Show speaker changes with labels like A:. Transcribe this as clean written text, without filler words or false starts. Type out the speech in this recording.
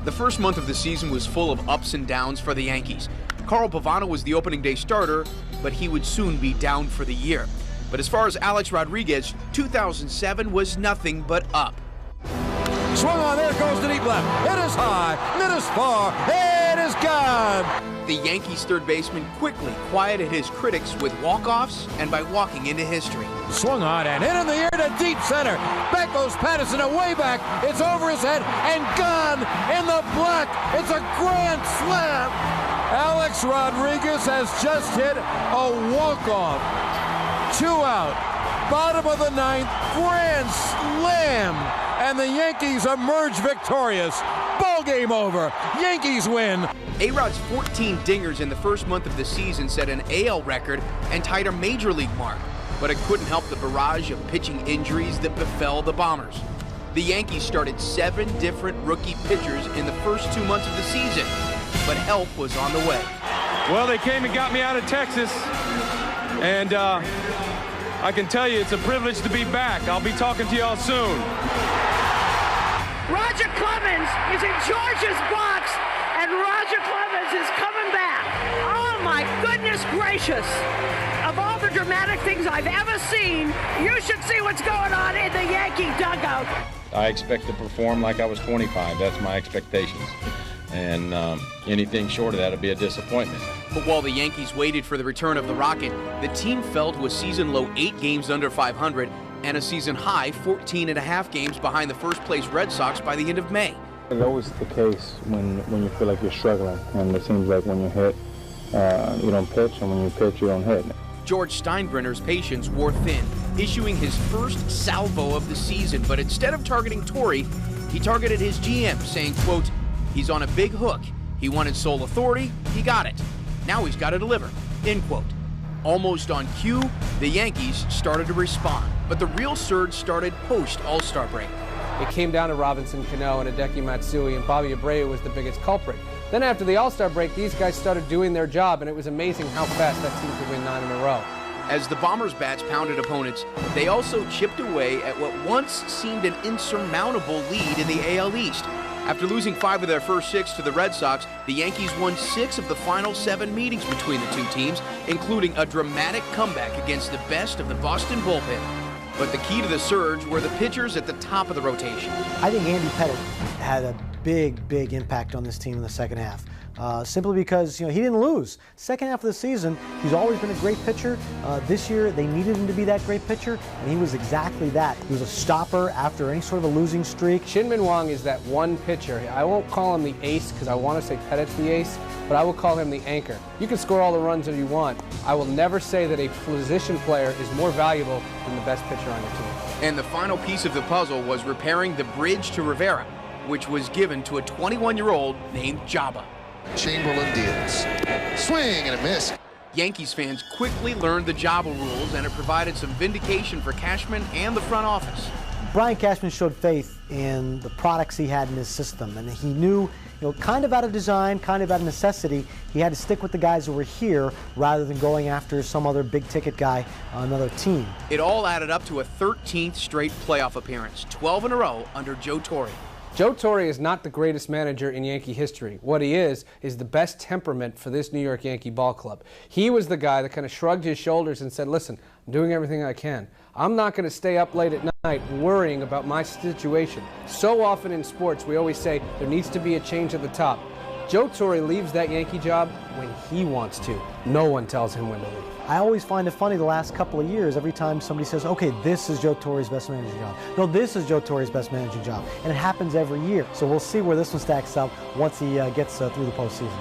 A: The first month of the season was full of ups and downs for the Yankees. Carl Pavano was the opening day starter, but he would soon be down for the year. But as far as Alex Rodriguez, 2007 was nothing but up.
B: Swung on, there goes the deep left. It is high, it is far, it is gone.
A: The Yankees third baseman quickly quieted his critics with walk-offs and by walking into history.
B: Swung on and hit in the air to deep center. Back goes Patterson, away back. It's over his head and gone in the black. It's a grand slam. Alex Rodriguez has just hit a walk-off. 2 out, bottom of the ninth, grand slam. And the Yankees emerge victorious. Ball game over. Yankees win.
A: A-Rod's 14 dingers in the first month of the season set an AL record and tied a major league mark, but it couldn't help the barrage of pitching injuries that befell the Bombers. The Yankees started 7 different rookie pitchers in the first 2 months of the season, but help was on the way.
C: Well, they came and got me out of Texas, and I can tell you it's a privilege to be back. I'll be talking to y'all soon.
D: Roger Clemens is in George's box, and Roger Clemens is coming back. Oh my goodness gracious. Of all the dramatic things I've ever seen, you should see what's going on in the Yankee dugout.
E: I expect to perform like I was 25. That's my expectations. And anything short of that would be a disappointment.
A: But while the Yankees waited for the return of the Rocket, the team fell to a season-low 8 games under 500 and a season-high 14.5 games behind the first-place Red Sox by the end of May.
F: It's always the case when you feel like you're struggling, and it seems like when you hit, you don't pitch, and when you pitch, you don't hit.
A: George Steinbrenner's patience wore thin, issuing his first salvo of the season, but instead of targeting Torrey, he targeted his GM, saying, quote, "He's on a big hook. He wanted sole authority. He got it. Now he's got to deliver." End quote. Almost on cue, the Yankees started to respond, but the real surge started post-All-Star break.
G: It came down to Robinson Cano and Hideki Matsui, and Bobby Abreu was the biggest culprit. Then after the All-Star break, these guys started doing their job, and it was amazing how fast that team could win 9 in a row.
A: As the Bombers' bats pounded opponents, they also chipped away at what once seemed an insurmountable lead in the AL East. After losing 5 of their first 6 to the Red Sox, the Yankees won 6 of the final 7 meetings between the two teams, including a dramatic comeback against the best of the Boston bullpen. But the key to the surge were the pitchers at the top of the rotation.
H: I think Andy Pettitte had a big impact on this team in the second half. Simply because he didn't lose. Second half of the season, he's always been a great pitcher. This year, they needed him to be that great pitcher, and he was exactly that. He was a stopper after any sort of a losing streak.
G: Shin-Min Wong is that one pitcher. I won't call him the ace because I want to say Pettitte's the ace, but I will call him the anchor. You can score all the runs that you want. I will never say that a position player is more valuable than the best pitcher on your team.
A: And the final piece of the puzzle was repairing the bridge to Rivera, which was given to a 21-year-old named Jabba.
I: Chamberlain deals. Swing and a miss.
A: Yankees fans quickly learned the Jabba rules, and it provided some vindication for Cashman and the front office.
H: Brian Cashman showed faith in the products he had in his system, and he knew, kind of out of design, kind of out of necessity, he had to stick with the guys who were here rather than going after some other big-ticket guy on another team.
A: It all added up to a 13th straight playoff appearance, 12 in a row under Joe Torre.
G: Joe Torre is not the greatest manager in Yankee history. What he is the best temperament for this New York Yankee ball club. He was the guy that kind of shrugged his shoulders and said, listen, I'm doing everything I can. I'm not going to stay up late at night worrying about my situation. So often in sports, we always say there needs to be a change at the top. Joe Torre leaves that Yankee job when he wants to. No one tells him when to leave.
H: I always find it funny the last couple of years, every time somebody says, okay, this is Joe Torre's best managing job. No, this is Joe Torre's best managing job. And it happens every year. So we'll see where this one stacks up once he gets through the postseason.